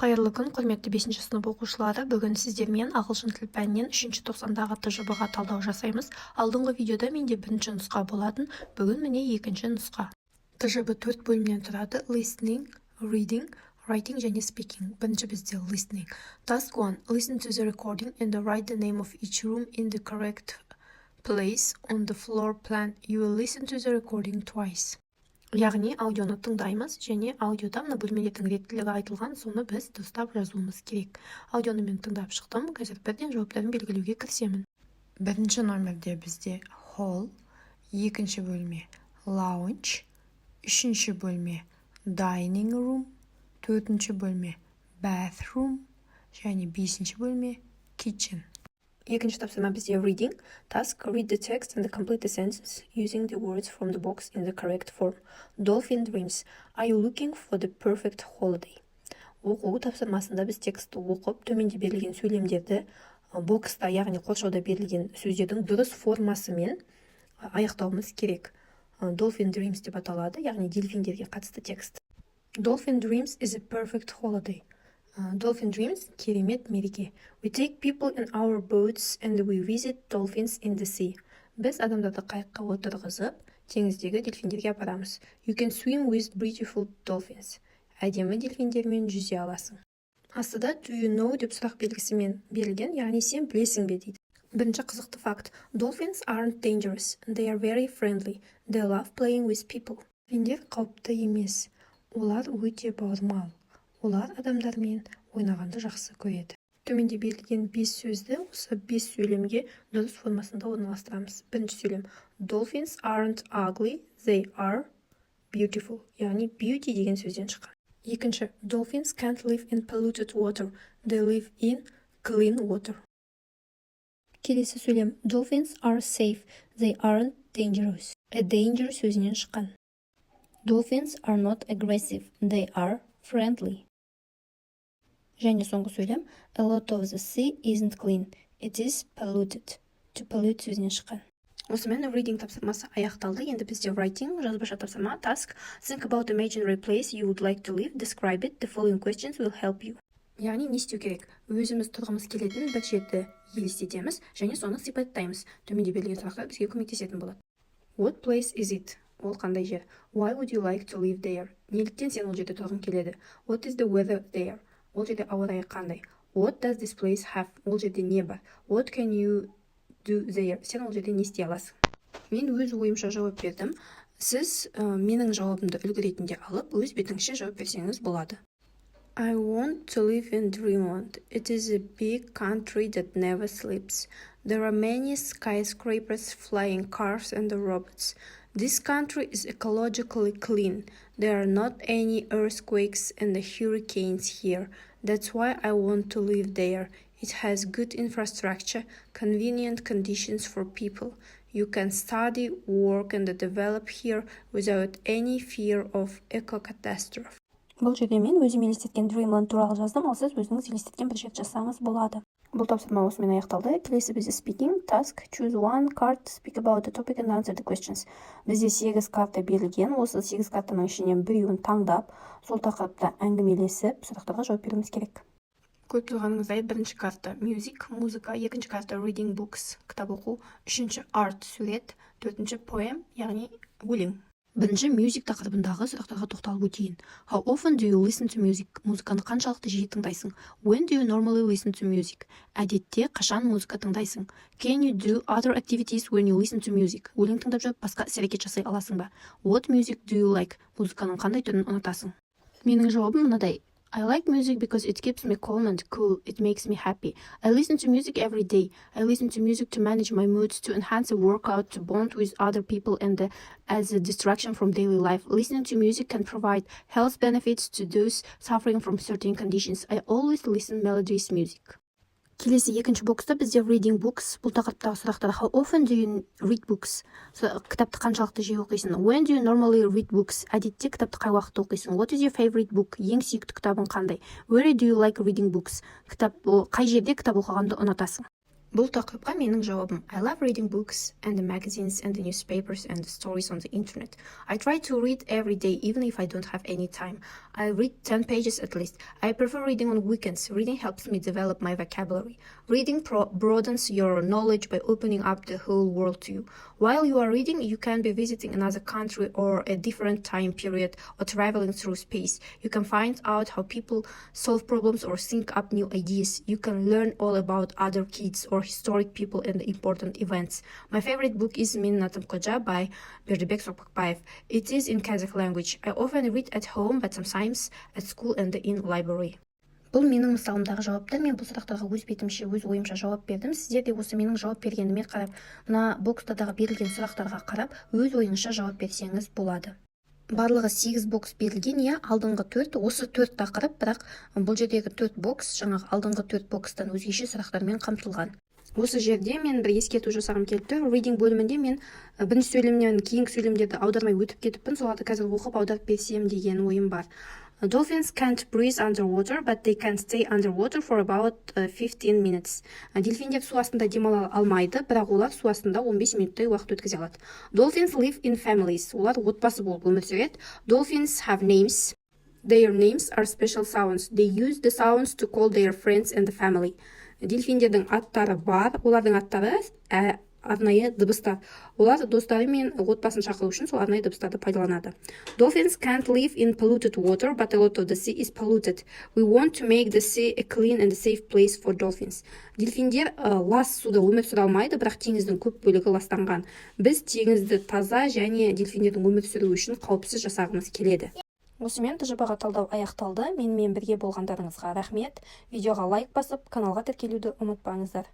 Қайырлы күн, құрметті 5-ші сынып оқушылары. Бүгін сіздермен ағылшын тіл пәнінен 3-ші тоқсандағы ТЖБ-ға талдау жасаймыз. Алдыңғы видеода менде бірінші нұсқа болатын, бүгін міне екінші нұсқа. ТЖБ 4 бөлімнен тұрады: listening, reading, writing және speaking. Бірінші бізде listening. Task 1. Listen to the recording and write the name of each room in the correct place on the floor plan. You will listen to the recording twice. Яғни аудионы тыңдаймыз және аудиода мына бөлмелердің реттілігі айтылған, соны біз дұрыстап жазуымыз керек. Аудионы мен тыңдап шықтым, қазір бірден жауаптарын белгілеуге кірісемін. Бірінші номерде бізде hall, екінші бөлме lounge, үшінші бөлме dining room, төртінші бөлме bathroom және бесінші бөлме kitchen. Екінші тапсырма бізде reading. Task: read the text and complete the sentence using the words from the box in the correct form. Dolphin dreams. Are you looking for the perfect holiday? Оқу тапсырмасында біз текстті оқып, төменде берілген сөйлемдерді бокста, яғни қоршауда берілген сөздердің дұрыс формасымен аяқтауымыз керек. Dolphin dreams деп аталады, яғни дельфиндерге қатысты текст. Dolphin dreams is a perfect holiday. Dolphin dreams – керемет мереке. We take people in our boats and we visit dolphins in the sea. Біз адамдарды қайыққа отырғызып, теңіздегі дельфиндерге апарамыз. You can swim with beautiful dolphins. Әдемі дельфиндермен жүзе аласың. Астыда do you know деп сұрақ белгісімен берілген, яғни сен білесің бе дейді. Бірінші қызықты факт: Dolphins aren't dangerous. They are very friendly. They love playing with people. Дельфиндер қауіпті емес. Олар өте бауырмал. Олар адамдармен ойнағанды жақсы көреді. Төменде берілген 5 сөзді осы 5 сөйлемге дұрыс формасында орналастырамыз. Бірінші сөйлем: Dolphins aren't ugly, they are beautiful. Яғни beauty деген сөзден шыққан. Екінші: Dolphins can't live in polluted water, they live in clean water. Келесі сөйлем: Dolphins are safe, they aren't dangerous. A danger сөзінен шыққан. Dolphins are not aggressive, they are friendly. Және соңғы сөйлем: A lot of the sea isn't clean, it is polluted. To pollute сөзінен шыққан. Осымен reading тапсырмасы аяқталды. Енді бізде writing, жазбаша тапсырма. Task: think about the imaginary place you would like to live, describe it. The following questions will help you. Яғни не істеу керек? Өзіміз тұрғымыз келетін бір жерді елестетеміз және соны сипаттаймыз. Төменде берілген сұрақтар бізге көмектесетін болады. What place is it? Ол қандай жер? Why would you like to live there? Неліктен сен ол жерде тұрғың келеді? What is the weather there? Ол жерде ауа райы қандай? What does this place have? Ол жерде не бар? What can you do there? Сен ол жерде не істей аласың? Мен өз ойымша жауап бердім. Сіз менің жауабымды үлгі ретінде алып, өз бетіңізше жауап берсеңіз болады. I want to live in Dreamland. It is a big country that never sleeps. There are many skyscrapers, flying cars and robots. This country is ecologically clean. There are not any earthquakes and hurricanes here. That's why I want to live there. It has good infrastructure, convenient conditions for people. You can study, work and develop here without any fear of eco-catastrophe. Бұл жерде мен өзім елестеткен Dreamland туралы жаздым, ал сіз өзіңіз елестеткен бір жерді жазсаңыз болады. Бұл тапсырма осымен аяқталды. Келесі бізде speaking. Task: choose one card, speak about the topic and answer the questions. Бізде 8 карта берілген. Осы 8 картаның ішінен біреуін таңдап, сол тақырыпта әңгімелесіп, сұрақтарға жауап беруіміз керек. Көріп тұрғаныңыздай, бірінші карта music, музыка, екінші карта reading books, кітап оқу, үшінші art, сурет, төртінші poem, яғни өлең. Бірінші music тақырыбындағы сұрақтарға тоқталып өтейін. How often do you listen to music? Музыканы қаншалықты жиі тыңдайсың? When do you normally listen to music? Әдетте қашан музыка тыңдайсың? Can you do other activities when you listen to music? Өлең тыңдап жүріп басқа іс-әрекет жасай аласың ба? What music do you like? Музыканың қандай түрін ұнатасың? Менің жауабым мынадай. I like music because it keeps me calm and cool. It makes me happy. I listen to music every day. I listen to music to manage my moods, to enhance a workout, to bond with other people, and as a distraction from daily life. Listening to music can provide health benefits to those suffering from certain conditions. I always listen melodious music. Келесі екінші бокста бізде reading books. Бұл тақырыптағы сұрақтар: How often do you read books? Кітапты қаншалықты жиі оқисың? When do you normally read books? Әдетте кітапты қай уақытта оқисың? What is your favorite book? Ең сүйікті кітабың қандай? Where do you like reading books? Қай жерде кітап оқығанды ұнатасың? Бұл тақырыпқа менің жауабым: I love reading books and the magazines and the newspapers and the stories on the internet. I try to read every day, even if I don't have any time. I read 10 pages at least. I prefer reading on weekends. Reading helps me develop my vocabulary. Reading broadens your knowledge by opening up the whole world to you. While you are reading, you can be visiting another country or a different time period or traveling through space. You can find out how people solve problems or think up new ideas. You can learn all about other kids or historic people and important events. My favorite book is Minnatim Koja by Berdirbek Sopakbaev. It is in Kazakh language. I often read at home, but sometimes at school and in library. Бұл менің мысалымдағы жауаптар. Мен бұл сұрақтарға өз бетімше, өз ойымша жауап бердім. Сіздер де осы менің жауап бергеніме қарап, мына бокстардағы берілген сұрақтарға қарап, өз ойыңызша жауап берсеңіз болады. Барлығы 8 бокс берілген, иә, алдыңғы 4, осы 4 тақырып, бірақ бұл жердегі 4 бокс, жаңағы алдыңғы 4 бокстан өзгеше сұрақтармен қамтылған. Осы жерде мен бір ескерту жасағым келді. Reading бөлімінде мен бірінші сөйлемнен кейінгі сөйлемдерді аудармай өтіп кетіппін. Соларды қазір оқып аударып берсем деген ойым бар. Dolphins can't breathe underwater, but they can stay underwater for about 15 minutes. Дельфиндер су астында демала алмайды, бірақ олар су астында 15 минуттай уақыт өткізе алады. Dolphins live in families. Олар отбасы болып өмір сүреді. Dolphins have names. Their names are special sounds. They use the sounds to call their friends and the family. Дельфиндердің аттары бар. Олардың аттары арнайы дыбыстар. Олар достары мен отбасын шақыру үшін сол арнайы дыбыстарды пайдаланады. Dolphins can't live in polluted water, but a lot of the sea is polluted. We want to make the sea a clean and a safe place for dolphins. Дельфиндер лас суда өмір сүре алмайды, бірақ теңіздің көп бөлігі ластанған. Біз теңізді таза және дельфиндердің өмір сүруі үшін қауіпсіз жасағымыз келеді. Осымен тжб-ға талдау аяқталды. Менімен бірге болғандарыңызға рахмет. Видеоға лайк басып, каналға тіркелуді ұмытпаңыздар.